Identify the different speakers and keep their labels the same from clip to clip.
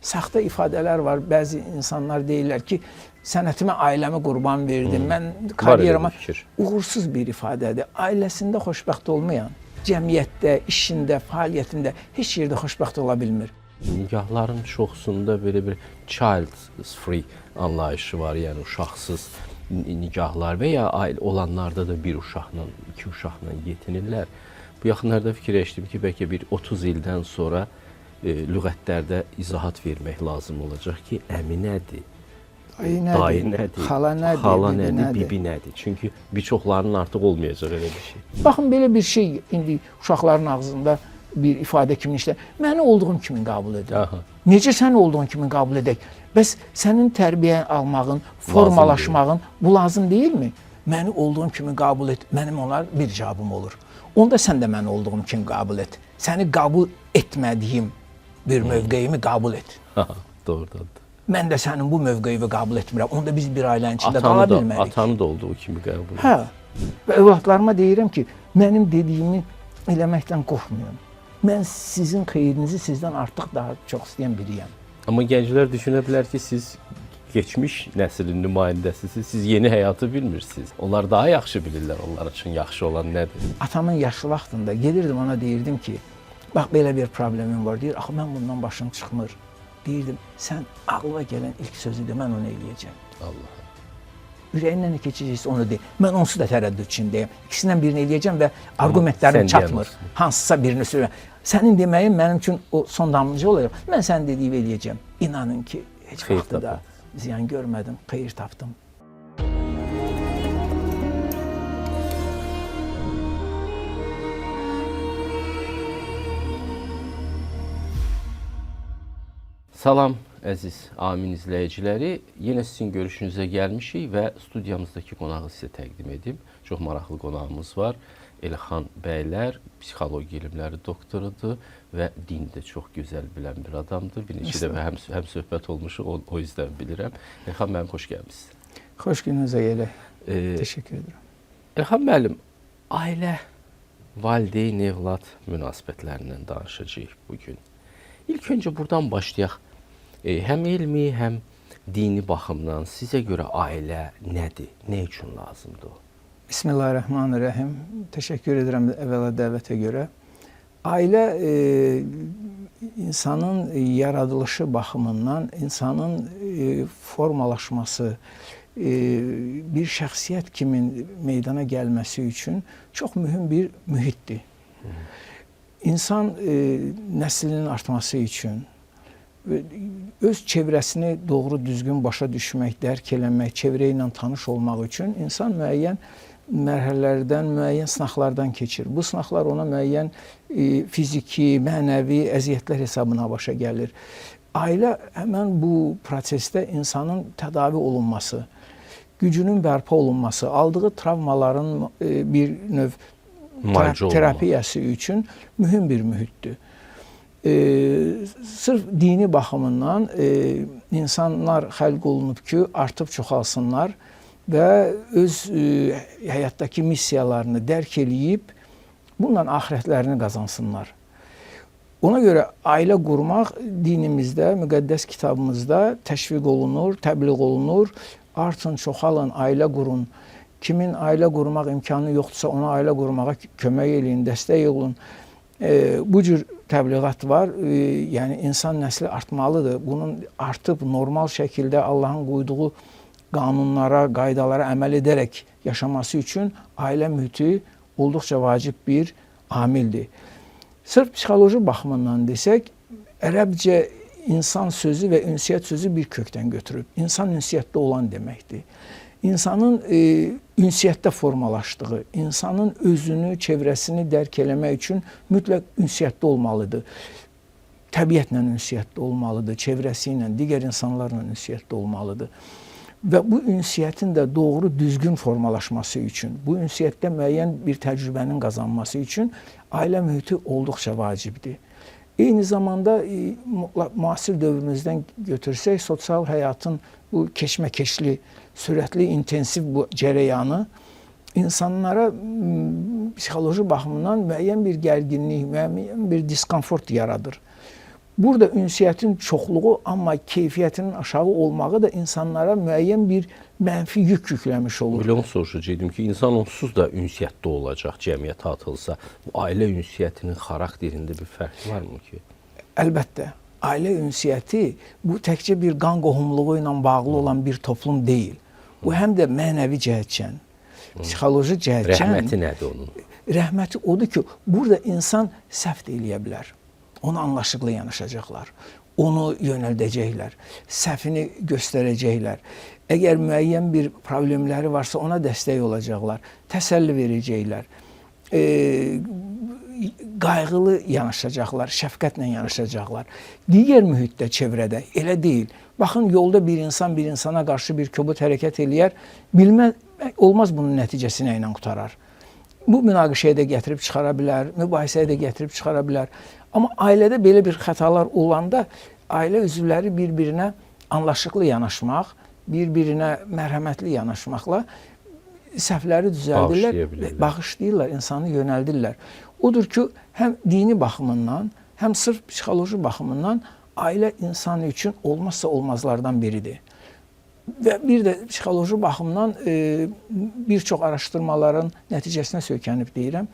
Speaker 1: saxta ifadələr var. Bəzi insanlar deyirlər ki, sənətimə, ailəmə qurban verdim. Mən karyerama uğursuz bir ifadədir. Ailəsində xoşbəxt olmayan, cəmiyyətdə, işində, fəaliyyətində heç yerdə xoşbəxt ola bilmir.
Speaker 2: Nigahların çoxsunda belə bir child free anlayışı var, yəni uşaqsız nigahlar və ya ailə olanlarda da bir uşaqla, iki uşaqla yetinirlər. Bu yaxınlarda fikirləşdim ki, bəlkə bir 30 ildən sonra lüğətlərdə izahat vermək lazım olacaq ki, əmi nədir, dayı nədir, xala nədir, bibi nədir? Çünki bir çoxlarının artıq olmayacaq elə bir şey.
Speaker 1: Baxın, belə bir şey indi uşaqların ağzında bir ifadə kimi işlə, məni olduğum kimi qəbul edək. Necə sən olduğun kimi qəbul edək? Bəs sənin tərbiyə almağın, formalaşmağın bu lazım deyilmi? Məni olduğum kimi qəbul et. Mənim onlar bir cavabım olur. Onda sən də məni olduğum kimi qəbul et. Səni qəbul etmədiyim bir mövqeyimi qəbul et.
Speaker 2: Doğrudan.
Speaker 1: Mən də sənin bu mövqeyini qəbul etmirəm. Onda biz bir ailənin içində qala bilmərik.
Speaker 2: Atanı da olduğu kimi qəbul et.
Speaker 1: Hə. Və övladlarıma deyirəm ki, mənim dediyimi eləməkdən qorxmayın. Mən sizin xeyrinizi sizdən artıq daha çox istəyən biriyəm.
Speaker 2: Amma gənclər düşünə bilər ki, siz geçmiş nəslin nümayəndəsisiniz, siz yeni həyatı bilmirsiniz. Onlar daha yaxşı bilirlər, onlar üçün yaxşı olan nədir?
Speaker 1: Atamın yaşlı vaxtında gelirdim, ona deyirdim ki, bax belə bir problemim var, deyir, axı mən bundan başım çıxmır. Deyirdim, sən ağlıma gələn ilk sözü de, mən onu eləyəcəm.
Speaker 2: Allah.
Speaker 1: Ürəyindən nə keçəcəksə onu deyim. Mən onsuz da tərəddüd içindəyim. İkisindən birini eləyəcəm və argumentlərim çatmır. Hansısa birini söyləyəm. Sənin deməyin mənim üçün o son damcı olacaq. Mən sənin dediyini eləyəcəm. İnanın ki, heç vaxtı da ziyan görmədim, xeyir tapdım.
Speaker 2: Salam əziz Amin izləyiciləri. Yenə sizin görüşünüzə gəlmişik və studiyamızdakı qonağı sizə təqdim edim. Çox maraqlı qonağımız var. Elxan bəylər, psixologiya elmləri doktorudur və dini də çox gözəl bilən bir adamdır. Bir neçə dəfə həm söhbət olmuşuq, o yüzden bilirəm. Elxan müəllim, xoş gəlmişsiniz.
Speaker 1: Xoş gününüzə gələk. Təşəkkür edirəm.
Speaker 2: Elxan müəllim, ailə, valideyn, evlad münasibətlərindən danışacağıq bugün. İlk öncə buradan başlayaq. Həm elmi, həm dini baxımdan sizə görə ailə nədir, nə üçün lazımdır o?
Speaker 1: Bismillahirrahmanirrahim. Təşəkkür edirəm əvvəla dəvətə görə. Ailə insanın yaradılışı baxımından, insanın formalaşması, bir şəxsiyyət kimi meydana gəlməsi üçün çox mühüm bir mühitdir. İnsan nəslinin artması üçün, öz çevrəsini doğru düzgün başa düşmək, dərk eləmək, çevrə ilə tanış olmaq üçün insan müəyyən mərhələlərdən, müəyyən sınaqlardan keçir. Bu sınaqlar ona müəyyən fiziki, mənəvi əziyyətlər hesabına başa gəlir. Ailə həmən bu prosesdə insanın tədavi olunması, gücünün bərpa olunması, aldığı travmaların bir növ terapiyası üçün mühüm bir mühitdir. Sırf dini baxımından insanlar xəlq olunub ki, artıb çoxalsınlar və öz həyatdakı missiyalarını dərk eləyib, bununla axirətlərini qazansınlar. Ona görə ailə qurmaq dinimizdə, müqəddəs kitabımızda təşviq olunur, təbliğ olunur. Artın, çoxalın, ailə qurun. Kimin ailə qurmaq imkanı yoxdursa, ona ailə qurmağa kömək eləyin, dəstək olun. Bu cür təbliğat var. Yəni, insan nəsli artmalıdır. Bunun artıb normal şəkildə Allahın qoyduğu qanunlara, qaydalara əməl edərək yaşaması üçün ailə mühiti olduqca vacib bir amildir. Sırf psixoloji baxımından desək, ərəbcə insan sözü və ünsiyyət sözü bir kökdən götürüb. İnsan ünsiyyətdə olan deməkdir. İnsanın ünsiyyətdə formalaşdığı, insanın özünü, çevrəsini dərk eləmək üçün mütləq ünsiyyətdə olmalıdır. Təbiətlə ünsiyyətdə olmalıdır, çevrəsi ilə, digər insanlarla ünsiyyətdə olmalıdır. Və bu ünsiyyətin də doğru, düzgün formalaşması üçün, bu ünsiyyətdə müəyyən bir təcrübənin qazanması üçün ailə mühiti olduqca vacibdir. Eyni zamanda müasir dövrümüzdən götürsək, sosial həyatın bu keşməkeşli, sürətli, intensiv bu cərəyanı insanlara psixoloji baxımdan müəyyən bir gərginlik, müəyyən bir diskomfort yaradır. Burada ünsiyyətin çoxluğu, amma keyfiyyətinin aşağı olmağı da insanlara müəyyən bir mənfi yük yükləmiş olur.
Speaker 2: Elə onu soruşacaqdım ki, insan onsuz da ünsiyyətdə olacaq, cəmiyyətə atılsa. Bu ailə ünsiyyətinin xarakterində bir fərq varmı ki?
Speaker 1: Əlbəttə, ailə ünsiyyəti bu təkcə bir qan qohumluğu ilə bağlı olan bir toplum deyil. Bu həm də mənəvi cəhətdən, psixoloji cəhətdən.
Speaker 2: Rəhməti nədir onun?
Speaker 1: Rəhməti odur ki, burada insan səhv də eləyə bilər. Ona anlaşıqlı yanaşacaqlar. Onu yönəldəcəklər. Səhvini göstərəcəklər. Əgər müəyyən bir problemləri varsa ona dəstək olacaqlar. Təsəlli verəcəklər. Qayğılı yanaşacaqlar, şəfqətlə yanaşacaqlar. Digər mühitdə, çevrədə elə deyil. Baxın, yolda bir insan bir insana qarşı bir kobud hərəkət eləyər, olmaz bunun nəticəsi nə ilə qutarar. Bu münaqişəyə də gətirib çıxara bilər, mübahisəyə də gətirib çıxara bilər. Amma ailədə belə bir xətalar olanda ailə üzvləri bir-birinə anlaşıqlı yanaşmaq, bir-birinə mərhəmətli yanaşmaqla səhvləri düzəldirlər, bağışlayırlar, insanı yönəldirlər. Odur ki, həm dini baxımından, həm sırf psixoloji baxımından ailə insanı üçün olmazsa olmazlardan biridir. Və bir də psixoloji baxımdan bir çox araşdırmaların nəticəsinə söykənib deyirəm.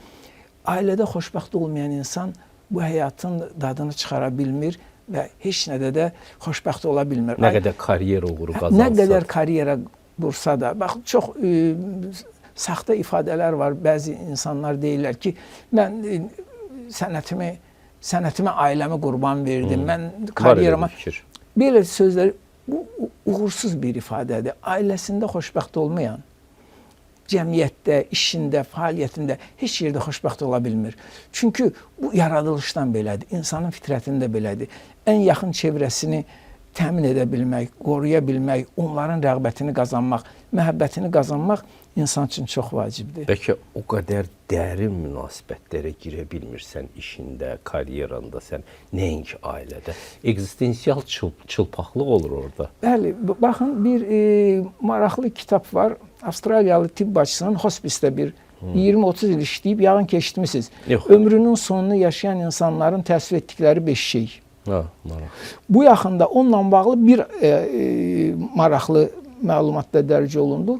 Speaker 1: Ailədə xoşbəxt olmayan insan bu həyatın dadını çıxara bilmir və heç nədə də xoşbəxt ola bilmir.
Speaker 2: Nə qədər karyera uğuru qazansa.
Speaker 1: Nə qədər karyera qursa da, bax, çox saxta ifadələr var. Bəzi insanlar deyirlər ki, mən sənətimə, ailəmi qurban verdim, mən karyerama. Belə sözlər, bu uğursuz bir ifadədir. Ailəsində xoşbəxt olmayan, cəmiyyətdə, işində, fəaliyyətində heç yerdə xoşbəxt ola bilmir. Çünki bu yaradılışdan belədir, insanın fitrətində belədir. Ən yaxın çevrəsini təmin edə bilmək, qoruya bilmək, onların rəğbətini qazanmaq, məhəbbətini qazanmaq insan üçün çox vacibdir.
Speaker 2: Bəlkə o qədər dərin münasibətlərə girə bilmirsən işində, karyeranda, sən nəinki ailədə. Ekzistensial çılpaqlıq olur orada. Bəli,
Speaker 1: baxın, bir maraqlı kitab var. Avstraliyalı tibb bacısının hospisdə bir 20-30 il işləyib, yağın keçdimisiz. Ömrünün sonunu yaşayan insanların təsvir etdikləri 5 şey. Bu yaxında onunla bağlı bir maraqlı məlumatda dərc olundu.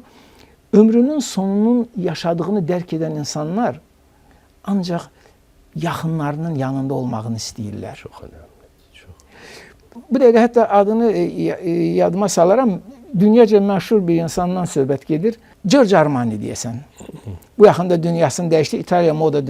Speaker 1: Ömrünün sonunun yaşadığını dərk edən insanlar ancaq yaxınlarının yanında olmağını istəyirlər.
Speaker 2: Çox önəmlidir.
Speaker 1: Bu dəqiqə hətta adını yadıma salaram. Dünyaca məşhur bir insandan söhbət gedir. Giorgio Armani deyəsən. Bu yaxında dünyasını dəyişdi. İtaliya moda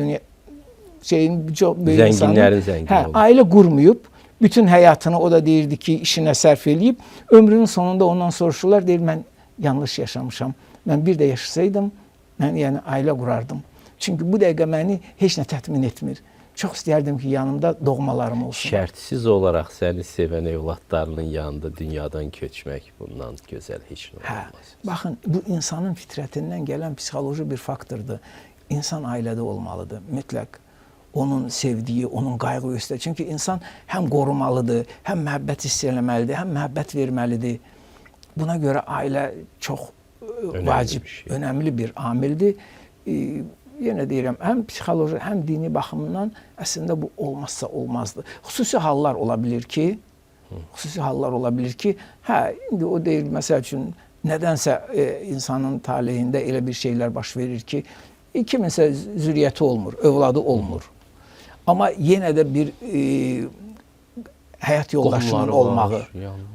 Speaker 1: çox böyük insanı.
Speaker 2: Zənginlərin zəngin oldu.
Speaker 1: Ailə qurmayıb, bütün həyatını o da deyirdi ki, işinə sərf eləyib. Ömrünün sonunda ondan soruşurlar, deyir, mən yanlış yaşamışam. Mən bir də yaşasaydım, mən yəni ailə qurardım. Çünki bu dəqiqə məni heç nə təmin etmir. Çox istəyərdim ki, yanımda doğmalarım olsun.
Speaker 2: Şərtsiz olaraq səni sevən övladlarının yanında dünyadan köçmək bundan gözəl heç nə olmaz.
Speaker 1: Baxın, bu insanın fitrətindən gələn psixoloji bir faktordur. İnsan ailədə olmalıdır, mütləq. Onun sevdiyi, onun qayğı göstərir. Çünki insan həm qorumalıdır, həm məhəbbət hiss eləməlidir, həm məhəbbət verməlidir. Buna görə ailə çox vacib, önəmli bir amildir. Yenə deyirəm, həm psixoloji, həm dini baxımından əslində bu olmazsa olmazdır. Xüsusi hallar ola bilir ki, indi o deyir, məsəl üçün, nədənsə insanın taleyində elə bir şeylər baş verir ki, kiminsə zürriyyəti olmur, övladı olmur. Amma yenə də bir həyat yoldaşının olmağı,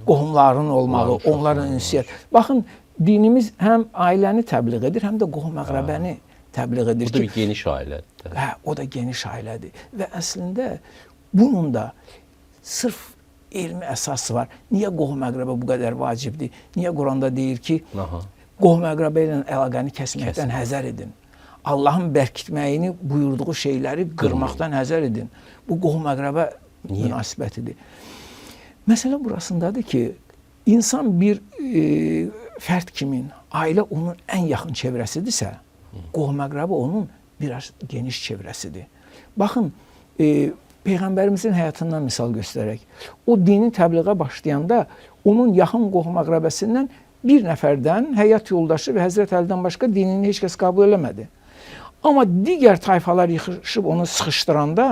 Speaker 1: qohumların olmağı, onların ünsiyyət. Baxın, dinimiz həm ailəni təbliğ edir, həm də qohum-əqrəbəni təbliğ edir ki,
Speaker 2: bu da bir geniş ailədir.
Speaker 1: O da geniş ailədir. Və əslində bunun da sırf elmi əsası var. Niyə qohum-əqrəbə bu qədər vacibdir? Niyə Quranda deyir ki, qohum-əqrəbə ilə əlaqəni kəsməkdən həzər edin. Allahın bərkitməyini buyurduğu şeyləri qırmaqdan həzər edin. Bu qohum-əqrəbə münasibətidir. Məsələ burasındadır ki, insan bir fərd kimin, ailə onun ən yaxın çevrəsidirsə, qohum-əqrəbə onun biraz geniş çevrəsidir. Baxın, Peyğəmbərimizin həyatından misal göstərək. O dini təbliğə başlayanda onun yaxın qohum-əqrəbəsindən bir nəfərdən həyat yoldaşı və Həzrət Əlidən başqa dinini heç kəs qəbul eləmədi. Amma digər tayfalar yığışıb onu sıxışdıranda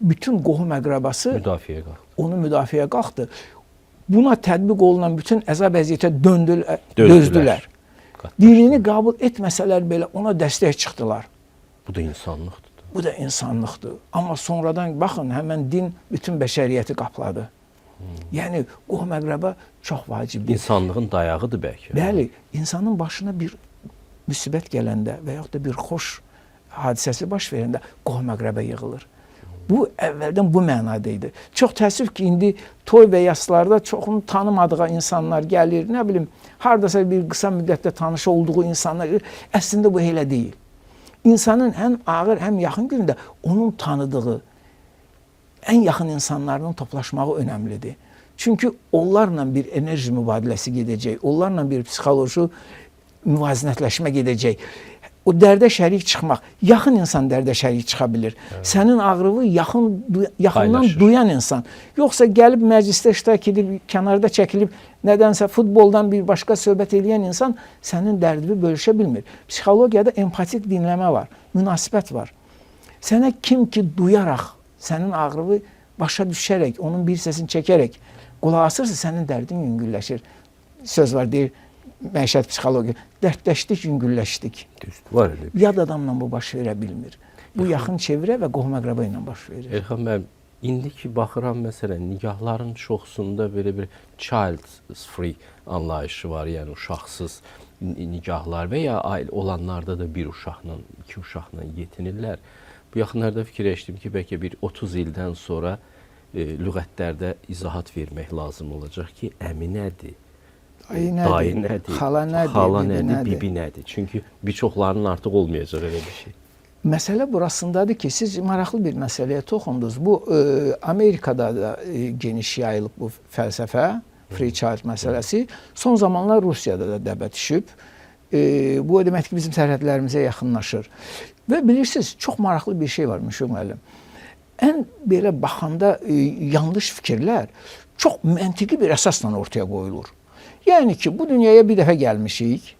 Speaker 1: bütün qohum əqrəbası
Speaker 2: Müdafiəyə qalx.
Speaker 1: onu müdafiəyə qalxdı. Buna tətbiq olunan bütün əzab-əziyyətə dözdülər. Dinini qəbul etməsələr belə ona dəstək çıxdılar.
Speaker 2: Bu da insanlıqdır.
Speaker 1: Bu da insanlıqdır. Amma sonradan baxın, həmən din bütün bəşəriyyəti qapladı. Yəni qohum əqrəba çox vacibdir.
Speaker 2: İnsanlığın dayağıdır bəlkə.
Speaker 1: Bəli, insanın başına bir müsibət gələndə və yaxud da bir xoş hadisəsi baş verəndə qohum əqrəbə yığılır. Bu əvvəldən bu mənada idi. Çox təəssüf ki, indi toy və yaslarda çoxunu tanımadığı insanlar gəlir, nə bilim, hardasa bir qısa müddətdə tanış olduğu insanlar gəlir. Əslində bu elə deyil. İnsanın həm ağır, həm yaxın günündə onun tanıdığı ən yaxın insanlarının toplaşmağı önəmlidir. Çünki onlarla bir enerji mübadiləsi gedəcək, onlarla bir psixoloji müvazinətləşmə gedəcək. O dərdə şərik çıxmaq, yaxın insan dərdə şərik çıxa bilir. Evet. Sənin ağrını yaxından duyan insan. Yoxsa gəlib məclisdə iştirak edib, kənarda çəkilib, nədənsə futboldan bir başqa söhbət edən insan sənin dərdini bölüşə bilmir. Psixologiyada empatik dinləmə var, münasibət var. Sənə kim ki duyaraq, sənin ağrını başa düşərək, onun bir səsini çəkərək qulaq asırsa, sənin dərdin yüngülləşir. Söz var, deyir, məişət psixologiya, dərdləşdik, yüngülləşdik.
Speaker 2: Var elə.
Speaker 1: Yad adamla bu baş verə bilmir. Bu yaxın çevrə və qohum əqrəba ilə baş verir.
Speaker 2: Elxan müəllim, indi ki baxıram məsələn, nigahların çoxsunda belə bir child free anlayışı var, yəni uşaqsız nigahlar və ya ailə olanlarda da bir uşaqla, iki uşaqla yetinirlər. Bu yaxınlarda fikirləşdim ki, bəlkə bir 30 ildən sonra lüğətlərdə izahat vermək lazım olacaq ki, əmi nədir? Dayı nədir? Xala nədir? Bibi nədir? Çünki bir çoxlarının artıq olmayacaq elə bir şey.
Speaker 1: Məsələ burasındadır ki, siz maraqlı bir məsələyə toxundunuz. Bu Amerikada da geniş yayılıb bu fəlsəfə, free child məsələsi. Son zamanlar Rusiyada da dəbə düşüb. Bu o demək ki, bizim sərhədlərimizə yaxınlaşır. Və bilirsiniz, çox maraqlı bir şey var Müşfiq müəllim. Ən belə baxanda yanlış fikirlər çox məntiqi bir əsasla ortaya qoyulur. Yəni ki, bu dünyaya bir dəfə gəlmişik.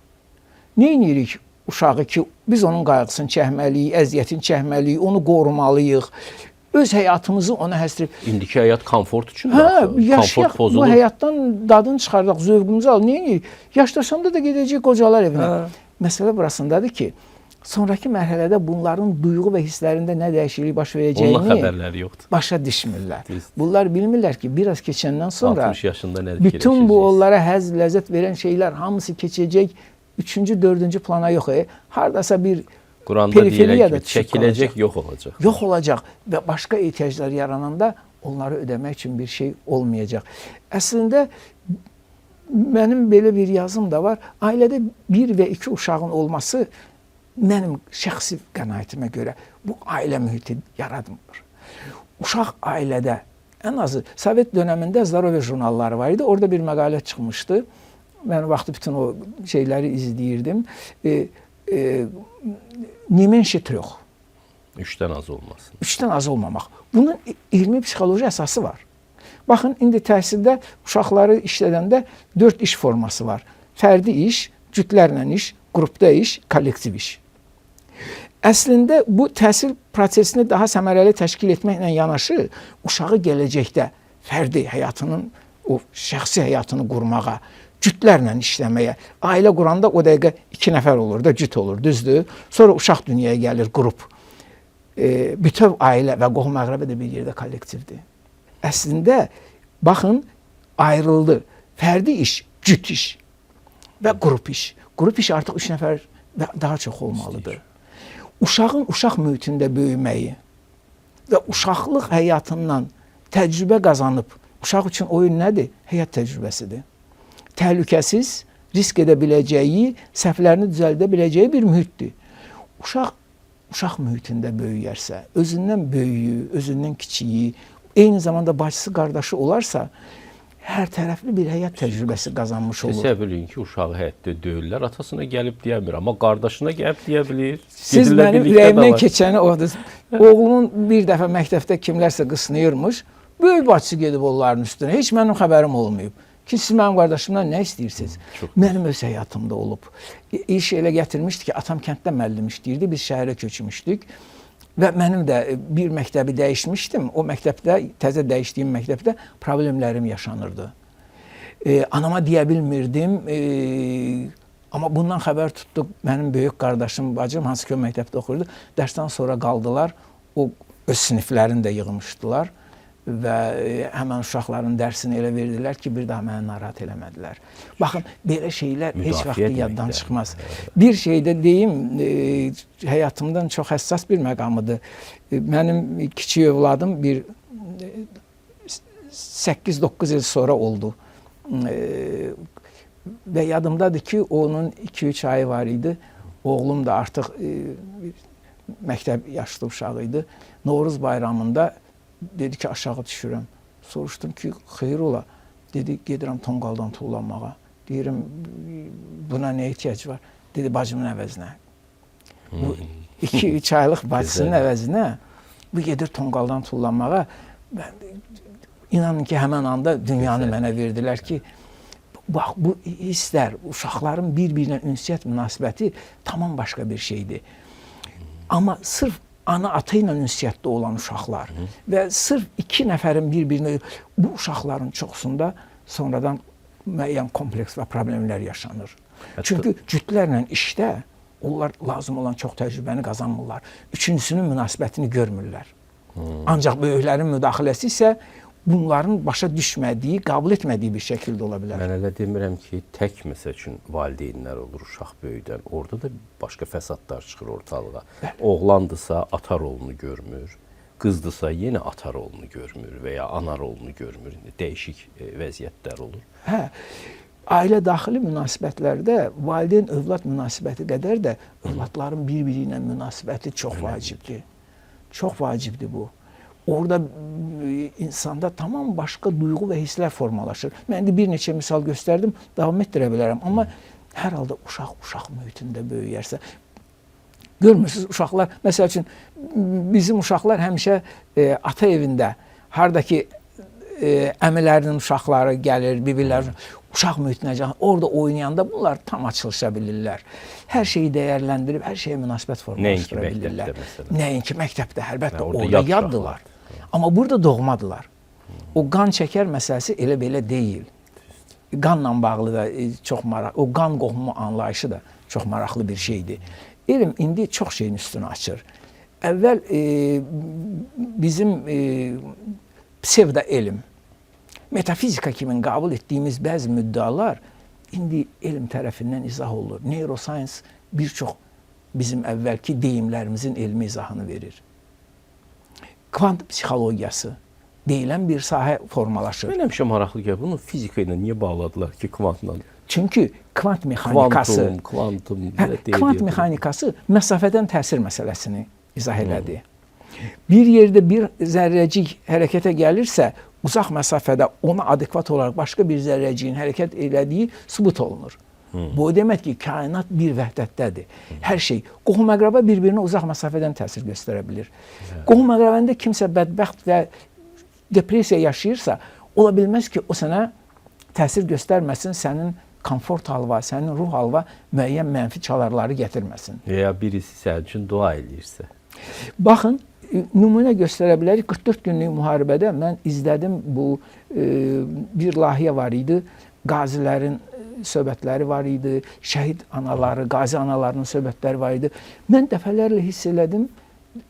Speaker 1: Nə edirik uşağı ki, biz onun qayğısını çəkməliyik, əziyyətini çəkməliyik, onu qorumalıyıq. Öz həyatımızı ona həsr edib.
Speaker 2: İndiki həyat komfort üçün
Speaker 1: yaşayaq, bu həyatdan dadını çıxardaq, zövqümüzü al. Nə edirik? Yaşlasanda da gedəcək qocalar evinə. Məsələ burasındadır ki, sonraki mərhələdə bunların duyğu və hisslərində nə dəyişiklik baş verəcəyini başa düşmürlər. Bunlar bilmirlər ki, biraz keçəndən sonra bütün bu onlara həzz, ləzzət verən şeylər hamısı keçəcək 3-cü, 4-cü plana yox. Hardasa bir periferiyada
Speaker 2: çəkiləcək, yox olacaq.
Speaker 1: Yox olacaq və başqa ehtiyaclar yarananda onları ödəmək üçün bir şey olmayacaq. Əslində mənim belə bir yazım da var. Ailədə 1 və 2 uşağın olması mənim şəxsi qənaətimə görə bu ailə mühiti yaradmır. Uşaq ailədə ən azı Sovet dönəmində Zdoroviya jurnalları var idi. Orada bir məqalə çıxmışdı. Mən vaxtı bütün o şeyləri izləyirdim. Не меньше 3.
Speaker 2: 3-dən az olmasın.
Speaker 1: 3-dən az olmamaq. Bunun elmi psixoloji əsası var. Baxın, indi təhsildə uşaqları işlədəndə 4 iş forması var. Fərdi iş, cütlərlə iş, qrupda iş, kollektiv iş. Əslində bu təhsil prosesini daha səmərəli təşkil etməklə yanaşı, uşağı gələcəkdə fərdi həyatının, o şəxsi həyatını qurmağa, cütlərlə işləməyə, ailə quranda o dəqiqə 2 nəfər olur da, cüt olur, düzdür. Sonra uşaq dünyaya gəlir, qrup. Bütöv ailə və qohum əqrəbə də bir yerdə kollektivdir. Əslində, baxın, ayrıldı. Fərdi iş, cüt iş və qrup iş. Qrup iş artıq 3 nəfər və daha çox olmalıdır. Uşağın uşaq mühitində böyüməyi və uşaqlıq həyatından təcrübə qazanıb, uşaq üçün oyun nədir? Həyat təcrübəsidir. Təhlükəsiz, risk edə biləcəyi, səhvlərini düzəldə biləcəyi bir mühitdir. Uşaq mühitində böyüyərsə, özündən böyüyü, özündən kiçiyi, eyni zamanda bacısı, qardaşı olarsa, hər tərəfli bir həyat təcrübəsi qazanmış olur.
Speaker 2: Sizə bilin ki, uşağı həyatda döyürlər, atasına gəlib deyə bilir, amma qardaşına gəlib deyə bilir.
Speaker 1: Siz mənim ürəyimdən keçəni odur. Oğlumun bir dəfə məktəbdə kimlərsə qısnayırmış, böyük bacısı gedib onların üstünə, heç mənim xəbərim olmayıb. Ki, siz mənim qardaşımdan nə istəyirsiniz? Mənim öz həyatımda olub. İş elə gətirmişdi ki, atam kənddə müəllim işləyirdi, biz şəhərə köçmüşdük. Və mənim də bir məktəbi dəyişmişdim. O məktəbdə, təzə dəyişdiyim məktəbdə problemlərim yaşanırdı. Anama deyə bilmirdim. Amma bundan xəbər tutduq. Mənim böyük qardaşım, bacım, hansı ki o məktəbdə oxuyurdu. Dərsdən sonra qaldılar. O öz siniflərini də yığmışdılar. Və həmən uşaqların dərsini elə verdilər ki, bir daha məni narahat eləmədilər. Baxın, belə şeylər heç vaxt yaddan çıxmaz. Bir şey də deyim, həyatımdan çox həssas bir məqamıdır. Mənim kiçik övladım bir 8-9 il sonra oldu. Və yadımdadır ki, onun 2-3 ayı var idi. Oğlum da artıq məktəb yaşlı uşağı idi. Novruz bayramında dedi ki, aşağı düşürəm. Soruşdum ki, xeyir ola. Dedi, gedirəm tonqaldan tuğlanmağa. Deyirəm, buna nə ehtiyac var? Dedi, bacımın əvəzinə. Bu 2-3 aylıq bacısının əvəzinə bu gedir tonqaldan tuğlanmağa. İnanın ki, həmən anda dünyanı mənə verdilər ki, bax, bu hisslər, uşaqların bir-birinə ünsiyyət münasibəti tamam başqa bir şeydir. Amma sırf ana-ata ilə ünsiyyətdə olan uşaqlar və sırf 2 nəfərin bir-birinə, bu uşaqların çoxsunda sonradan müəyyən kompleks və problemlər yaşanır. Çünki cütlərlə işdə onlar lazım olan çox təcrübəni qazanmırlar. Üçüncüsünün münasibətini görmürlər. Ancaq böyüklərin müdaxiləsi isə bunların başa düşmədiyi, qəbul etmədiyi bir şəkildə ola bilər.
Speaker 2: Mən elə demirəm ki, tək məsəl üçün valideynlər olur uşaq böyüdən. Orada da başqa fəsadlar çıxır ortalığa. Oğlandısa ata rolunu görmür, qızdısa yenə ata rolunu görmür və ya ana rolunu görmür. Dəyişik vəziyyətlər olur.
Speaker 1: Hə, ailə daxili münasibətlərdə valideyn-övlad münasibəti qədər də övladların bir-biri ilə münasibəti çox vacibdir. Çox vacibdir bu. Orada insanda tamam başqa duyğu və hisslər formalaşır. Mən də bir neçə misal göstərdim, davam etdirə bilərəm. Amma hər halda uşaq mühitində böyüyərsə, görmürsünüz uşaqlar, məsəl üçün bizim uşaqlar həmişə ata evində, hardakı əmilərinin uşaqları gəlir, bibirlər uşaq mühitinə, orada oynayanda bunlar tam açılışa bilirlər. Hər şeyi dəyərləndirib, hər şeyə münasibət formalaşdıra bilirlər. Nəinki məktəbdə, əlbəttə, orada yaddılar. Amma burada doğmadılar. O qan çəkər məsələsi elə belə deyil. Qanla bağlı da çox maraqlı, o qan qohumu anlayışı da çox maraqlı bir şeydir. Elm indi çox şeyin üstünü açır. Əvvəl bizim psevdo elm, metafizika kimi qəbul etdiyimiz bəzi müddəalar indi elm tərəfindən izah olunur. Neuroscience bir çox bizim əvvəlki deyimlərimizin elmi izahını verir. Kvant psixologiyası deyilən bir sahə formalaşır.
Speaker 2: Mən həmişə maraqlı gəlir. Bunu fizika ilə niyə bağladılar ki, kvantla?
Speaker 1: Çünki kvant mexanikası, kvant mexanikası məsafədən təsir məsələsini izah elədi. Bir yerdə bir zərrəcik hərəkətə gəlirsə, uzaq məsafədə ona adekvat olaraq başqa bir zərrəciyin hərəkət elədiyi sübut olunur. Bu demək ki, kainat bir vəhdətdədir. Hər şey, qohum-əqrəba bir-birinə uzaq məsafədən təsir göstərə bilir. Qohum-əqrəbəndə kimsə bədbəxt və depressiya yaşayırsa, ola bilməz ki, o sənə təsir göstərməsin, sənin komfort halva, sənin ruh halva müəyyən mənfi çalarları gətirməsin.
Speaker 2: Ya birisi sənin üçün dua eləyirsə.
Speaker 1: Baxın, nümunə göstərə bilərik. 44 günlük müharibədə mən izlədim, bu bir layihə var idi, qazilərin söhbətləri var idi, şəhid anaları, qazi analarının söhbətləri var idi. Mən dəfələrlə hiss elədim,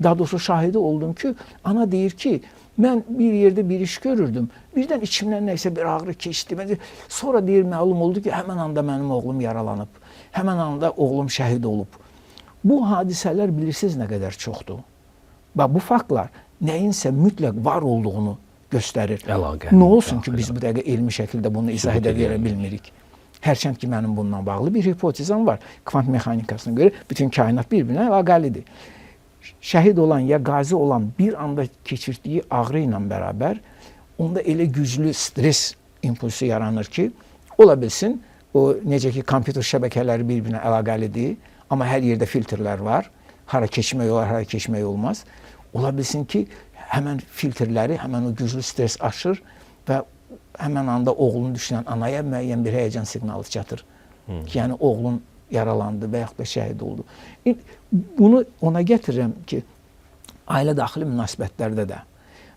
Speaker 1: daha doğrusu şahidi oldum ki, ana deyir ki, mən bir yerdə bir iş görürdüm, birdən içimdən nəysə bir ağrı keçdi. Sonra deyir, məlum oldu ki, həmən anda mənim oğlum yaralanıb, həmən anda oğlum şəhid olub. Bu hadisələr bilirsiniz nə qədər çoxdur. Və bu faktlar nəyinsə mütləq var olduğunu göstərir. Nə olsun ki, biz bu dəqiqə elmi şəkildə bunu izah edə bilmirik. Hərçənd ki, mənim bununla bağlı bir hipotezam var. Kvant mexanikasına görə bütün kainat bir-birinə əlaqəlidir. Şəhid olan ya qazi olan bir anda keçirdiyi ağrı ilə bərabər onda elə güclü stres impulsu yaranır ki, ola bilsin, o necə ki, kompüter şəbəkələri bir-birinə əlaqəlidir, amma hər yerdə filtrlər var. Hara keçmək olar, hara keçmək olmaz. Ola bilsin ki, həmən filtrləri, həmən o güclü stres aşır və həmən anda oğlunu düşünən anaya müəyyən bir həyəcan siqnalı çatır. Ki, yəni oğlun yaralandı və yaxud da şəhid oldu. Bunu ona gətirirəm ki, ailə daxili münasibətlərdə də.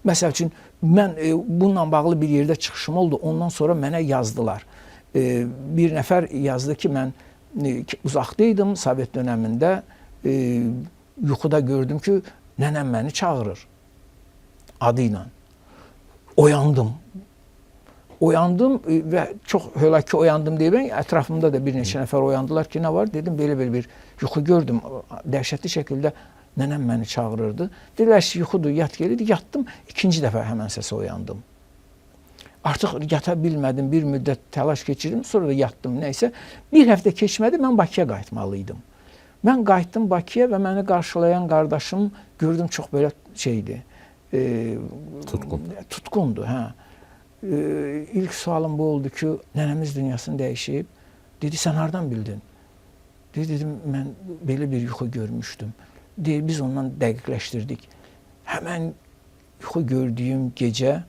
Speaker 1: Məsəl üçün, mən bununla bağlı bir yerdə çıxışım oldu. Ondan sonra mənə yazdılar. Bir nəfər yazdı ki, mən uzaqdaydım Sovet dönəmində. Yuxuda gördüm ki, nənəm məni çağırır adı ilə. Oyandım. Oyandım və çox hölaki oyandım deyib, ətrafımda da bir neçə nəfər oyandılar ki, nə var? Dedim, belə bir yuxu gördüm. Dəhşətli şəkildə nənəm məni çağırırdı. Dedilər ki, yuxudur, yat gelirdi. Yatdım, ikinci dəfə həmən səsə oyandım. Artıq yata bilmədim, bir müddət təlaş keçirdim, sonra da yatdım, nəysə. Bir həftə keçmədi, mən Bakıya qayıtmalıydım. Mən qayıtdım Bakıya və məni qarşılayan qardaşım gördüm, çox belə şeydi. Tutqundu, hə. İlk sualım bu oldu ki, nənəmiz dünyasını dəyişib. Dedi, sən hardan bildin? Dedim, mən belə bir yuxu görmüşdüm. Deyir, biz ondan dəqiqləşdirdik. Həmən yuxu gördüyüm gecə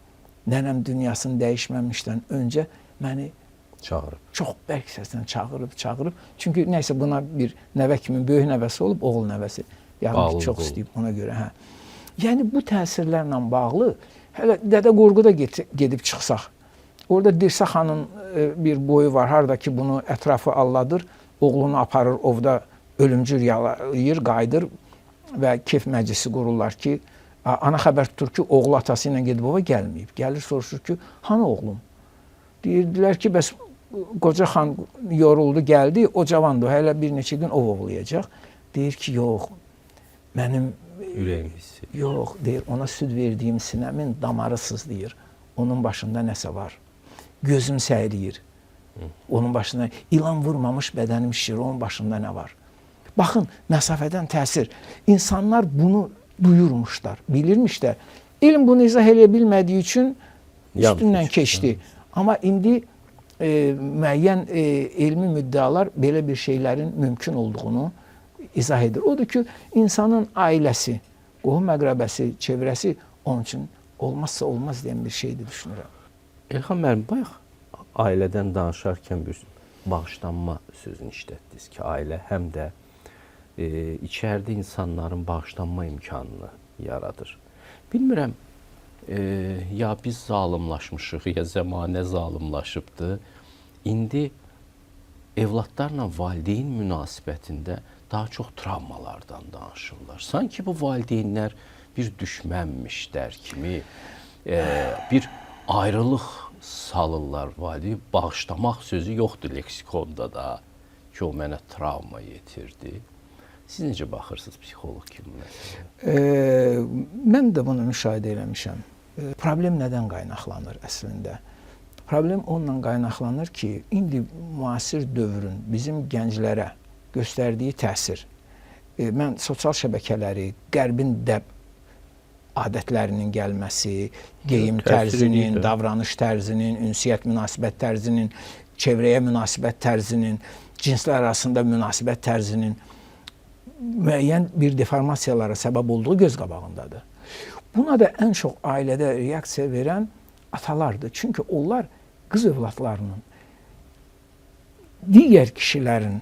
Speaker 1: nənəm dünyasını dəyişməmişdən öncə məni
Speaker 2: çağırıb.
Speaker 1: Çox bərk səslə çağırıb. Çünki nəysə buna bir nəvə kimi böyük nəvəsi olub, oğul nəvəsi. Yəni çox istəyib ona görə, hə. Yəni bu təsirlərlə bağlı hələ Dədə Qorquda gedib çıxsaq. Orada Dirsə xanın bir boyu var, harda ki bunu ətrafı alladır, oğlunu aparır, ovda ölümcül yalayır, qayıdır və kef məclisi qururlar ki, ana xəbər tutur ki, oğlu atası ilə gedib ova gəlməyib. Gəlir, soruşur ki, hanı oğlum? Deyirdilər ki, bəs qoca xan yoruldu, gəldi, o cavandır, hələ bir neçə gün ov ovlayacaq. Deyir ki, yox, mənim
Speaker 2: ürəyim hissi.
Speaker 1: Yox, deyir, ona süd verdiyim sinəmin damarı sızlayır. Onun başında nəsə var. Gözüm səyriyir. Onun başında ilan vurmamış bədənim şişir, onun başında nə var? Baxın, məsafədən təsir. İnsanlar bunu duyurmuşlar, bilirmişlər. İlm bunu izah eləyə bilmədiyi üçün üstündən keçdi. Amma indi müəyyən elmi müddəalar belə bir şeylərin mümkün olduğunu izah edir. Odur ki, insanın ailəsi, qohum əqrəbəsi, çevrəsi onun üçün olmazsa olmaz deyən bir şeydir, düşünürəm.
Speaker 2: Elxan müəllim, bayaq ailədən danışarkən bir bağışlanma sözünü işlətdiniz ki, ailə həm də içəridə insanların bağışlanma imkanını yaradır. Bilmirəm, ya biz zalımlaşmışıq, ya zəmanə zalımlaşıbdır. İndi evladlarla valideyn münasibətində daha çox travmalardan danışırlar. Sanki bu valideynlər bir düşmənmişlər kimi bir ayrılıq salırlar. Valideyn bağışlamaq sözü yoxdur leksikonda da ki, o mənə travma yetirdi. Siz necə baxırsınız psixoloq kimi məsələyə?
Speaker 1: Mən də bunu müşahidə eləmişəm. Problem nədən qaynaqlanır əslində? Problem onunla qaynaqlanır ki, indi müasir dövrün bizim gənclərə göstərdiyi təsir. Mən sosial şəbəkələri, qərbin adətlərinin gəlməsi, geyim tərzinin, davranış tərzinin, ünsiyyət münasibət tərzinin, çevrəyə münasibət tərzinin, cinslər arasında münasibət tərzinin müəyyən bir deformasiyalara səbəb olduğu göz qabağındadır. Buna da ən çox ailədə reaksiya verən atalardır. Çünki onlar qız övladlarının digər kişilərin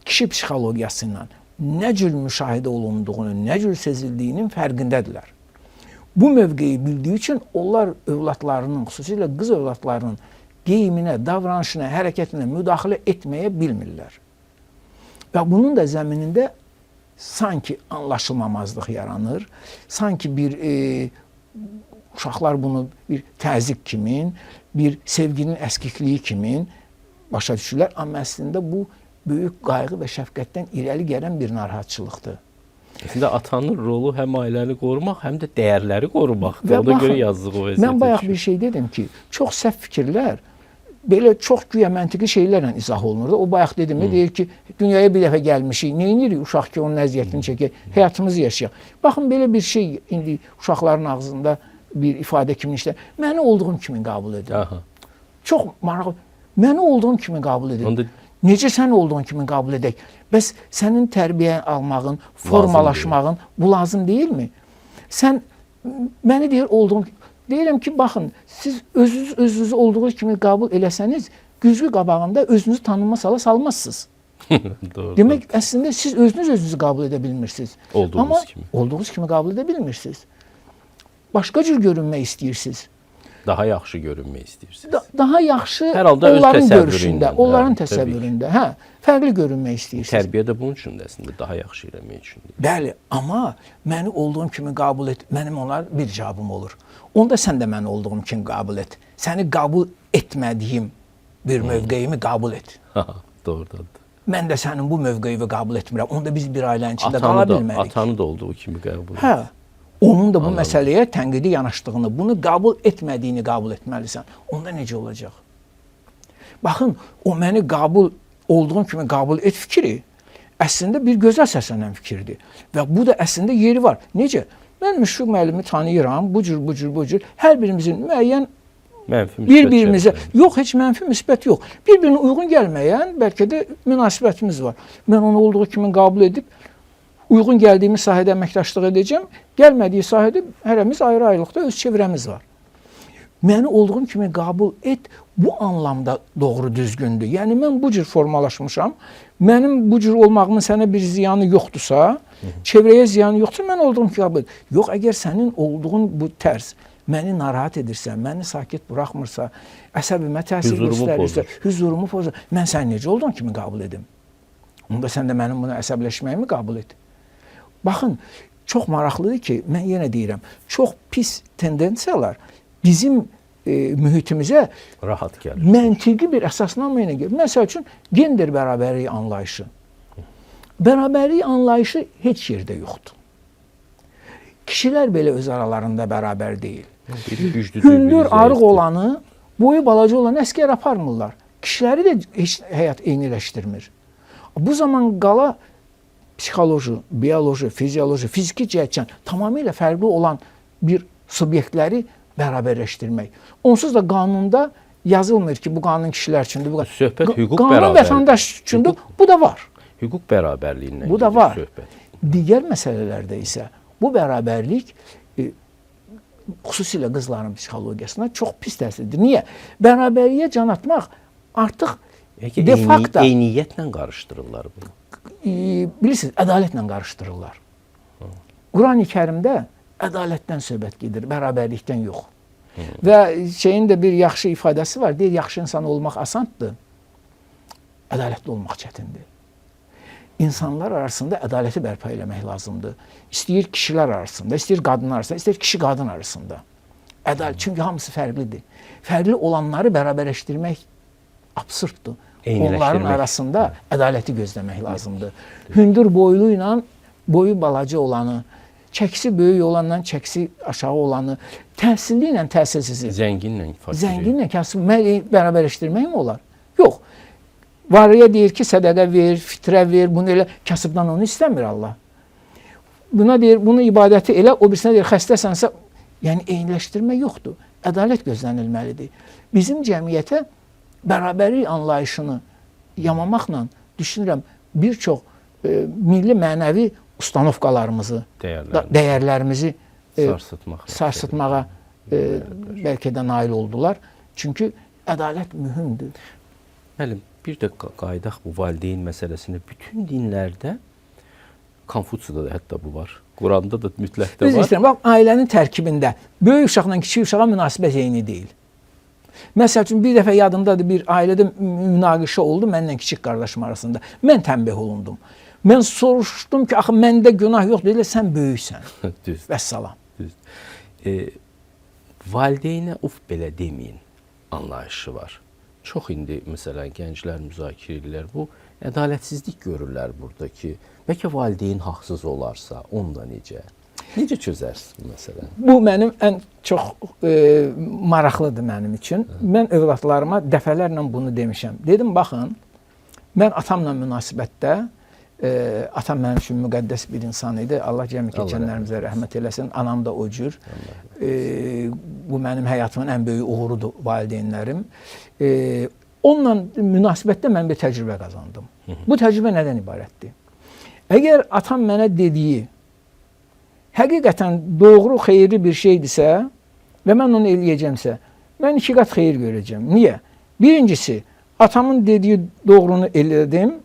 Speaker 1: kişi psixologiyası ilə nə cür müşahidə olunduğunu, nə cür sezildiyinin fərqindədirlər. Bu mövqeyi bildiyi üçün onlar övladlarının, xüsusilə qız övladlarının geyiminə, davranışına, hərəkətinə müdaxilə etməyə bilmirlər. Və bunun da zəminində sanki anlaşılmamazlıq yaranır, sanki bir uşaqlar bunu bir təzyiq kimi, bir sevginin əskikliyi kimi başa düşürlər. Amma əslində bu böyük qayğı və şəfqətdən irəli gələn bir narahatçılıqdır.
Speaker 2: Əslində atanın rolu həm ailəni qorumaq, həm də dəyərləri qorumaqdır. Ona görə yazdığı o vəziyyətə.
Speaker 1: Mən bayaq bir şey dedim ki, çox səhv fikirlər belə çox güya məntiqi şeylərlə izah olunur. O bayaq dedim, deyir ki, dünyaya bir dəfə gəlmişik, neyinirik uşaq ki, onun əziyyətini çəkək, həyatımızı yaşayaq. Baxın, belə bir şey indi uşaqların ağzında bir ifadə kimi işlər. Məni olduğum kimi qəbul edin. Çox maraqlı. Məni olduğum kimi qəbul edin. Necə sən olduğun kimi qəbul edək? Bəs sənin tərbiyə almağın, formalaşmağın bu lazım deyilmi? Sən məni deyir olduğum kimi. Deyirəm ki, baxın, siz özünüzü olduğunuz kimi qəbul eləsəniz, güzgü qabağında özünüzü tanınma sala salmazsınız.
Speaker 2: Doğru.
Speaker 1: Demək, əslində siz özünüzü qəbul edə bilmirsiniz.
Speaker 2: Olduğunuz kimi.
Speaker 1: Olduğunuz kimi qəbul edə bilmirsiniz. Başqa cür görünmək istəyirsiniz.
Speaker 2: Daha yaxşı görünmək istəyirsiniz.
Speaker 1: Daha yaxşı
Speaker 2: Hər halda öz
Speaker 1: onların
Speaker 2: təsəvvürü
Speaker 1: görüşündə,
Speaker 2: ilə,
Speaker 1: onların
Speaker 2: hə, təbii
Speaker 1: təsəvvüründə, hə, fərqli görünmək istəyirsiniz.
Speaker 2: Tərbiyə də bunun üçün də əslində daha yaxşı eləmək üçündür.
Speaker 1: Bəli, amma məni olduğum kimi qəbul et. Mənim onlar bir cavabım olur. Onda sən də məni olduğum kimi qəbul et. Səni qəbul etmədiyim bir mövqeyimi qəbul et.
Speaker 2: Doğrudan.
Speaker 1: Mən də sənin bu mövqeyini qəbul etmirəm. Onda biz bir ailənin içində qala bilmərik.
Speaker 2: Atanı da olduğu kimi qəbul et.
Speaker 1: Hə. Onun da bu məsələyə tənqidi yanaşdığını, bunu qəbul etmədiyini qəbul etməlisən. Onda necə olacaq? Baxın, o məni olduğum kimi qəbul et fikri əslində bir gözəl səslənən fikirdir. Və bu da əslində yeri var. Necə? Mən Müşfiq müəllimi tanıyıram, bu cür. Hər birimizin müəyyən bir-birimizə, yox, heç mənfi müsbət yox. Bir-birinə uyğun gəlməyən bəlkə də münasibətimiz var. Mən onu olduğu kimi qəbul edib, uyğun gəldiyimiz sahədə əməkdaşlıq edəcəm, gəlmədiyi sahədə hərəmiz ayrı-ayrılıqda öz çevrəmiz var. Məni olduğum kimi qəbul et, bu anlamda doğru düzgündür. Yəni, mən bu cür formalaşmışam, mənim bu cür olmağımın sənə bir ziyanı yoxdursa, çevrəyə ziyanı yoxdursa, mən olduğum kimi qəbul et. Yox, əgər sənin olduğun bu tərz məni narahat edirsə, məni sakit buraxmırsa, əsəbimə təsir göstərirsə, hüzurumu pozur, mən səni necə olduğum kimi qəbul edim? Onda sən də mənim buna əsəbləşməyimi qəbul et. Baxın, çox maraqlıdır ki, mən yenə deyirəm, çox pis tendensiyalar bizim mühitimizə
Speaker 2: rahat gəlir.
Speaker 1: Məntiqi bir əsaslanma ilə gəlir. Məsəl üçün, gender bərabərliyi anlayışı. Bərabərlik anlayışı heç yerdə yoxdur. Kişilər belə öz aralarında bərabər deyil. Hündür, arıq olanı, boyu balaca olanı əskər aparmırlar. Kişiləri də heç həyat eyniləşdirmir. Bu zaman qala psixoloji, bioloji, fizioloji, fiziki cəhətdən tamamilə fərqli olan bir subyektləri bərabərləşdirmək. Onsuz da qanunda yazılmır ki, bu qanun kişilər üçündür.
Speaker 2: Söhbət hüquq
Speaker 1: qanun
Speaker 2: bərabərliyi.
Speaker 1: Vətəndaş üçündür. Bu da var.
Speaker 2: Hüquq bərabərliyindən
Speaker 1: bu da var.
Speaker 2: Söhbət.
Speaker 1: Digər məsələlərdə isə bu bərabərlik xüsusilə qızların psixologiyasına çox pis təsirdir. Niyə? Bərabərliyə can atmaq artıq de facto
Speaker 2: eyniyyətlə qarışdırırlar bunu.
Speaker 1: Bilirsiniz, ədalətlə qarışdırırlar. Qurani Kərimdə ədalətdən söhbət gedir, bərabərlikdən yox. Və şeyin də bir yaxşı ifadəsi var, deyir, yaxşı insan olmaq asandır, ədalətli olmaq çətindir. İnsanlar arasında ədaləti bərpa eləmək lazımdır. İstəyir kişilər arasında, istəyir qadınlar arasında, istəyir kişi-qadın arasında. Ədalət, çünki hamısı fərqlidir. Fərqli olanları bərabərləşdirmək absurddur. Onların arasında ədaləti gözləmək lazımdır. Hündür boylu ilə boyu balaca olanı, çəkisi böyük olanla çəkisi aşağı olanı, təhsilli ilə təhsilsizi, zənginlə kasıb bərabərləşdirmək mi olar? Yox. Varıya deyir ki, sədəqə ver, fitrə ver, bunu elə, kasıbdan onu istəmir Allah. Buna deyir, bunu ibadəti elə, o birisinə deyir, xəstəsənsə, yəni eyniləşdirmə yoxdur. Ədalət gözlənilməlidir. Bizim cəmiyyətə bərabərlik anlayışını yamamaqla düşünürəm, bir çox milli mənəvi ustanovkalarımızı, dəyərlərimizi sarsıtmağa bəlkə də nail oldular. Çünki ədalət mühümdür.
Speaker 2: Müəllim, bir də qayıdaq bu valideyn məsələsində. Bütün dinlərdə, Konfutsiyada da hətta bu var, Quranda da mütləqdə var.
Speaker 1: İstəyirəm, bax, ailənin tərkibində böyük uşaqla kiçik uşağa münasibət eyni deyil. Məsəl üçün, bir dəfə yadımdadır, bir ailədə münaqişə oldu mənlə kiçik qardaşım arasında. Mən tənbih olundum. Mən soruşdum ki, axı məndə günah yoxdur, elə sən böyüksən.
Speaker 2: Düz.
Speaker 1: Vəssalam.
Speaker 2: Düz. Valideynə uf belə deməyin anlayışı var. Çox indi, məsələn, gənclər müzakirə edirlər. Bu, ədalətsizlik görürlər burada ki, bəlkə valideyn haqsız olarsa, onda necə? Necə çözərsiniz bu məsələni?
Speaker 1: Bu mənim ən çox maraqlıdır mənim üçün. Mən övladlarıma dəfələrlə bunu demişəm. Dedim, baxın, mən atamla münasibətdə, atam mənim üçün müqəddəs bir insan idi. Allah cəmi keçənlərimizə rəhmət eləsin. Anam da o cür. Bu mənim həyatımın ən böyük uğurudur, valideynlərim. Onunla münasibətdə mən bir təcrübə qazandım. Bu təcrübə nədən ibarətdir? Əgər atam mənə dediyi həqiqətən doğru, xeyirli bir şeydirsə və mən onu eləyəcəmsə, mən 2 qat xeyir görəcəm. Niyə? Birincisi, atamın dediyi doğrunu elədim,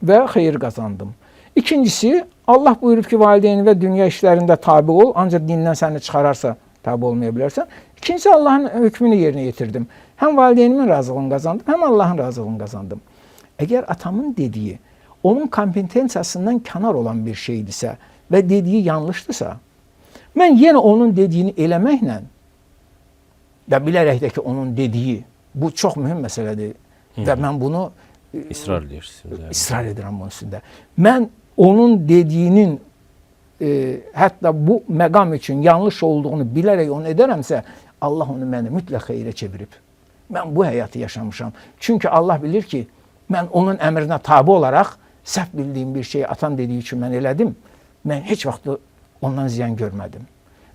Speaker 1: və xeyir qazandım. İkincisi, Allah buyurub ki, valideyn və dünya işlərində tabi ol, ancaq dindən səni çıxararsa tabi olmaya bilərsən. İkincisi, Allahın hökmünü yerinə yetirdim. Həm valideynimin razılığını qazandım, həm Allahın razılığını qazandım. Əgər atamın dediyi, onun kompetensiyasından kənar olan bir şeydirsə və dediyi yanlışdırsa, mən yenə onun dediyini eləməklə və bilərək də ki, onun dediyi, bu çox mühüm məsələdir və mən bunu
Speaker 2: İsrar edirsiniz. Yəni.
Speaker 1: İsrar edirəm bunun üstündə. Mən onun dediyinin hətta bu məqam üçün yanlış olduğunu bilərək onu edərəmsə, Allah onu mənə mütləq xeyrə çevirib. Mən bu həyatı yaşamışam. Çünki Allah bilir ki, mən onun əmrinə tabi olaraq səhv bildiyim bir şeyi atam dediyi üçün mən elədim. Mən heç vaxt ondan ziyan görmədim.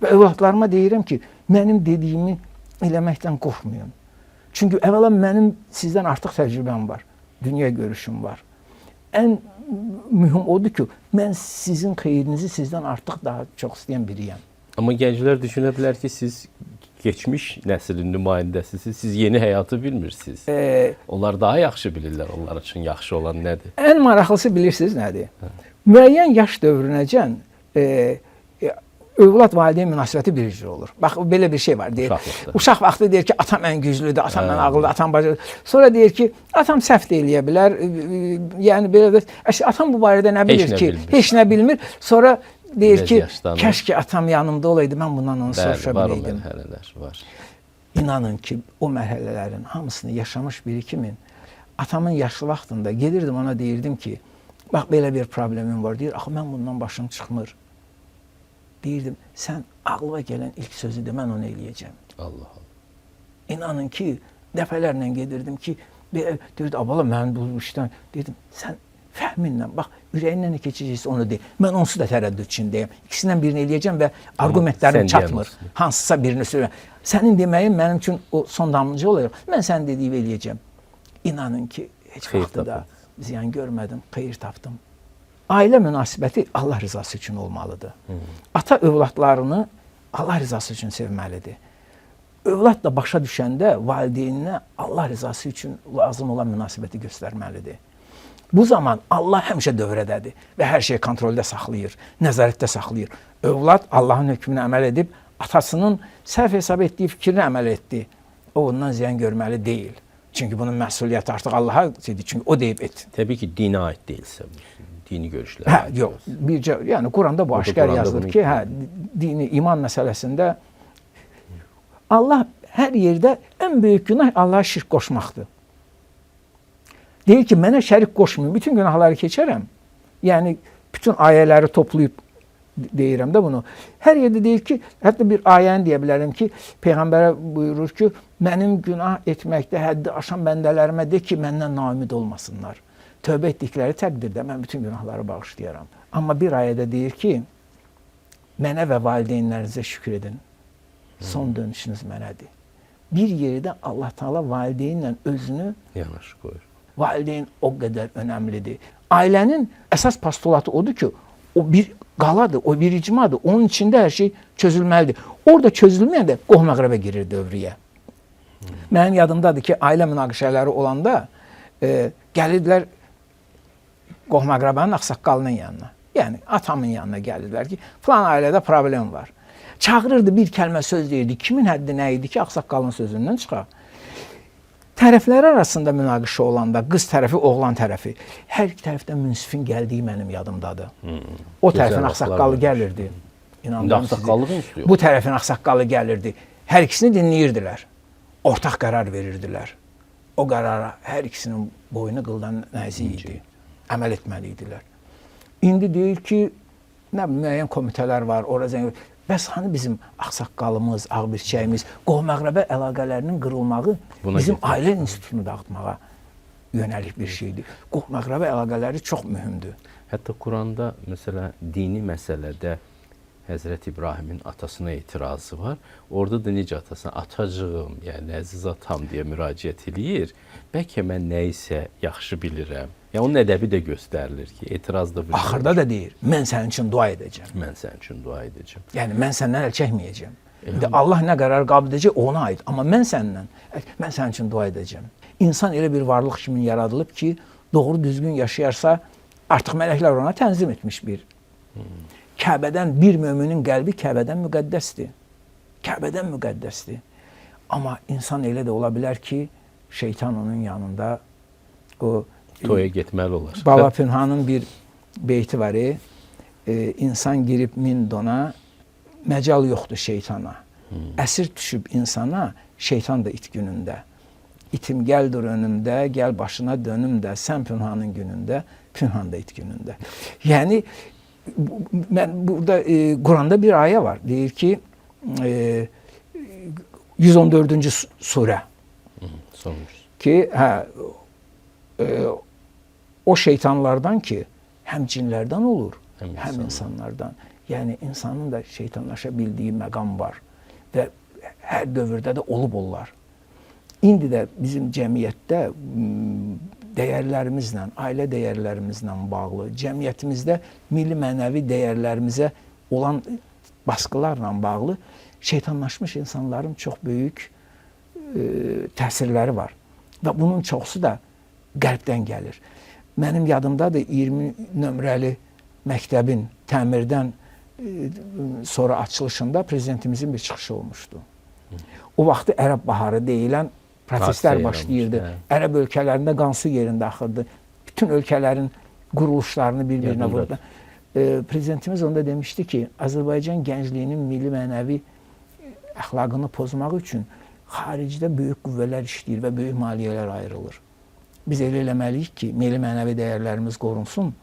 Speaker 1: Və övladlarıma deyirəm ki, mənim dediyimi eləməkdən qorxmayın. Çünki əvvəla mənim sizdən artıq təcrübəm var. Dünya görüşüm var. Ən mühüm odur ki, mən sizin xeyrinizi sizdən artıq daha çox istəyən biriyəm.
Speaker 2: Amma gənclər düşünə bilər ki, siz keçmiş nəslin nümayəndəsisiniz, siz yeni həyatı bilmirsiniz. Onlar daha yaxşı bilirlər, onlar üçün yaxşı olan nədir?
Speaker 1: Ən maraqlısı bilirsiniz nədir? Müəyyən yaş dövrünəcən övlad valideyn münasibəti bir cür olur. Bax, belə bir şey var. Deyir, uşaq vaxtı deyir ki, atam ən güclüdür, atam ən ağıllıdır, atam bacarır. Sonra deyir ki, atam səhv də eləyə bilər. Yəni belə də, atam bu barədə nə bilir ki? Heç nə bilmir. Sonra deyir ki, kəşke atam yanımda olaydı, mən bundan onu soruşa biləydim.
Speaker 2: Mərhələlər var.
Speaker 1: İnanın ki, o mərhələlərin hamısını yaşamış biri kimin? Atamın yaşlı vaxtında gedirdim ona deyirdim ki, bax belə bir problemim var. Deyir, axı mən bundan başım çıxmır. Deyirdim, sən ağlıma gələn ilk sözü də mən onu eləyəcəm.
Speaker 2: Allah Allah.
Speaker 1: İnanın ki, dəfələrlə gedirdim ki, deyirdi, abala mən bu işdən, deyirdim, sən fəhminlə, bax, ürəyindən nə keçəcəksə onu deyil. Mən onsuz da tərəddüd içindəyəm. İkisindən birini eləyəcəm və argumentlərim çatmır. Hansısa birini söyləyəm. Sənin deməyin mənim üçün o son damlıcı olacaq. Mən sənin dediyini eləyəcəm. İnanın ki, heç vaxtı da ziyan görmədim, xeyir tapdım. Ailə münasibəti Allah rızası üçün olmalıdır. Ata övladlarını Allah rızası üçün sevməlidir. Övlad da başa düşəndə valideyninə Allah rızası üçün lazım olan münasibəti göstərməlidir. Bu zaman Allah həmişə dövrədədir və hər şeyi kontroldə saxlayır, nəzarətdə saxlayır. Övlad Allahın hökmünə əməl edib, atasının səhv hesab etdiyi fikrinə əməl etdi. O ondan ziyan görməli deyil. Çünki bunun məsuliyyəti artıq Allaha idi. Çünki o deyib et.
Speaker 2: Təbii ki, dinə aid deyilsə, dini görüşlər.
Speaker 1: Hə, yox. Bircə, yəni Quranda bu aşkar yazılır ki, hə, dini iman məsələsində Allah hər yerdə ən böyük günah Allaha şirk qoşmaqdır. Deyir ki, mənə şərik qoşmayın, bütün günahları keçərəm. Yəni bütün ayələri toplayıb deyirəm də bunu. Hər yerdə deyir ki, hətta bir ayəni deyə bilərəm ki, Peyğəmbərə buyurur ki, mənim günah etməkdə həddi aşan bəndələrimə de ki, məndən naümid olmasınlar. Tövbə etdikləri təqdirdə mən bütün günahları bağışlayaram. Amma bir ayədə deyir ki, mənə və valideynlərinizə şükür edin. Son dönüşünüz mənədir. Bir yerdə Allah Taala valideynlə özünü
Speaker 2: yanaşı qoyur.
Speaker 1: Valideyn o qədər önəmlidir. Ailənin əsas postulatı odur ki, o bir qaladır, o bir icmadır. Onun içində hər şey çözülməlidir. Orada çözülməyən də qohum-əqrəbə girir dövrüyə. Mənim yadımdadır ki, ailə münaqişələri olanda gəlirdilər qohum-əqrəbənin ağsaqqalının yanına. Yəni atamın yanına gəlirdilər ki, filan ailədə problem var. Çağırırdı, bir kəlmə söz deyirdi. Kimin həddi nə idi ki, ağsaqqalın sözündən çıxar. Tərəflər arasında münaqişə olanda, qız tərəfi, oğlan tərəfi, hər iki tərəfdən münsifin gəldiyi mənim yadımdadır. O tərəfin ağsaqqalı gəlirdi.
Speaker 2: İndi ağsaqqallıq istiyor.
Speaker 1: Bu tərəfin ağsaqqalı gəlirdi. Hər ikisini dinləyirdilər. Ortaq qərar verirdilər. O qərara hər ikisinin boynu qıldan nəzik idi. Əməl etməli idilər. İndi deyir ki, nə müəyyən komitələr var, orada bəs hani bizim ağsaqqalımız, ağbirçəyimiz, qohum-əqrəbə əlaqələrinin qırılmağı bizim ailə institutunu dağıtmağa yönəlik bir şeydir. Qohum-əqrəbə əlaqələri çox mühümdür.
Speaker 2: Hətta Quranda məsələ dini məsələdə Həzrət İbrahimin atasına etirazı var. Orada da necə atasına atacığım, yəni əziz atam deyə müraciət eləyir. Bəlkə mən nə isə yaxşı bilirəm. Yəni onun ədəbi də göstərilir ki, etiraz da bildirir.
Speaker 1: Axırda da deyir, mən sənin üçün dua edəcəm.
Speaker 2: Mən sənin üçün dua edəcəm.
Speaker 1: Yəni mən səndən əl çəkməyəcəm. İndi Allah nə qərar qəbul edəcək ona aid. Amma mən sənin üçün dua edəcəm. İnsan elə bir varlıq kimi yaradılıb ki, doğru düzgün yaşayarsa Artıq mələklər ona tənzim etmiş bir. Kəbədən bir möminin qəlbi Kəbədən müqəddəsdir. Kəbədən müqəddəsdir. Amma insan elə də ola bilər ki, şeytan onun yanında o
Speaker 2: Toya getməli olar.
Speaker 1: Baba Pünhanın bir beyti var. İnsan girib min dona, məcal yoxdur şeytana. Əsir düşüb insana, şeytan da it günündə. İtim gəldir önümdə, gəl başına dönüm də, sən Pünhanın günündə, Pünhan da it günündə. Yəni, mən burada Quranda bir ayə var. Deyir ki, 114-cü surə. Ki, o şeytanlardan ki, həm cinlərdən olur, həm insanlardan. Yəni, insanın da şeytanlaşa bildiyi məqam var və hər dövrdə də olub onlar. İndi də bizim cəmiyyətdə dəyərlərimizlə, ailə dəyərlərimizlə bağlı, cəmiyyətimizdə milli mənəvi dəyərlərimizə olan baskılarla bağlı şeytanlaşmış insanların çox böyük təsirləri var. Və bunun çoxusu da qərbdən gəlir. Mənim yadımdadır 20 nömrəli məktəbin təmirdən sonra açılışında prezidentimizin bir çıxışı olmuşdu. O vaxtı Ərəb baharı deyilən proseslər başlayırdı. Ərəb ölkələrində qansı yerində axırdı. Bütün ölkələrin quruluşlarını bir-birinə vurdu. Prezidentimiz onda demişdi ki, Azərbaycan gəncliyinin milli mənəvi əxlaqını pozmaq üçün xaricdə böyük qüvvələr işləyir və böyük maliyyələr ayrılır. Biz elə eləməliyik ki, milli mənəvi dəyərlərimiz qorunsun,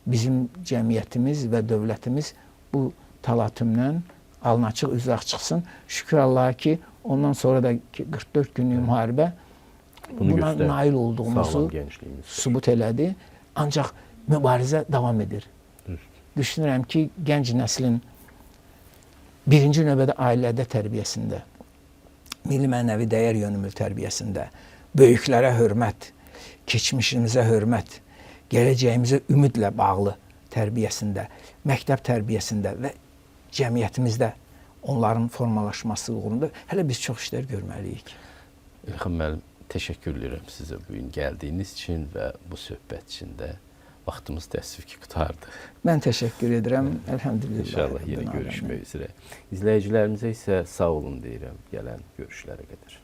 Speaker 1: bizim cəmiyyətimiz və dövlətimiz bu talatümdən alın-açıq üzraq çıxsın. Şükür Allaha ki, ondan sonra da 44 günlük müharibə buna nail olduğumuzu sübut elədi. Ancaq mübarizə davam edir. Düşünürəm ki, gənc nəslin birinci növbədə ailədə tərbiyəsində, milli mənəvi dəyər yönümlü tərbiyəsində, böyüklərə hörmət, keçmişimizə hörmət, gələcəyimizə ümidlə bağlı tərbiyəsində, məktəb tərbiyəsində və cəmiyyətimizdə onların formalaşması uğrunda hələ biz çox işlər görməliyik.
Speaker 2: İlham müəllim, təşəkkür edirəm sizə bu gün gəldiyiniz üçün və bu söhbət üçün də. Vaxtımız təəssüf ki, qutardı.
Speaker 1: Mən təşəkkür edirəm. Əlhəmdülillah.
Speaker 2: İnşallah yenə görüşmək üzrə. İzləyicilərimizə isə sağ olun deyirəm gələn görüşlərə qədər.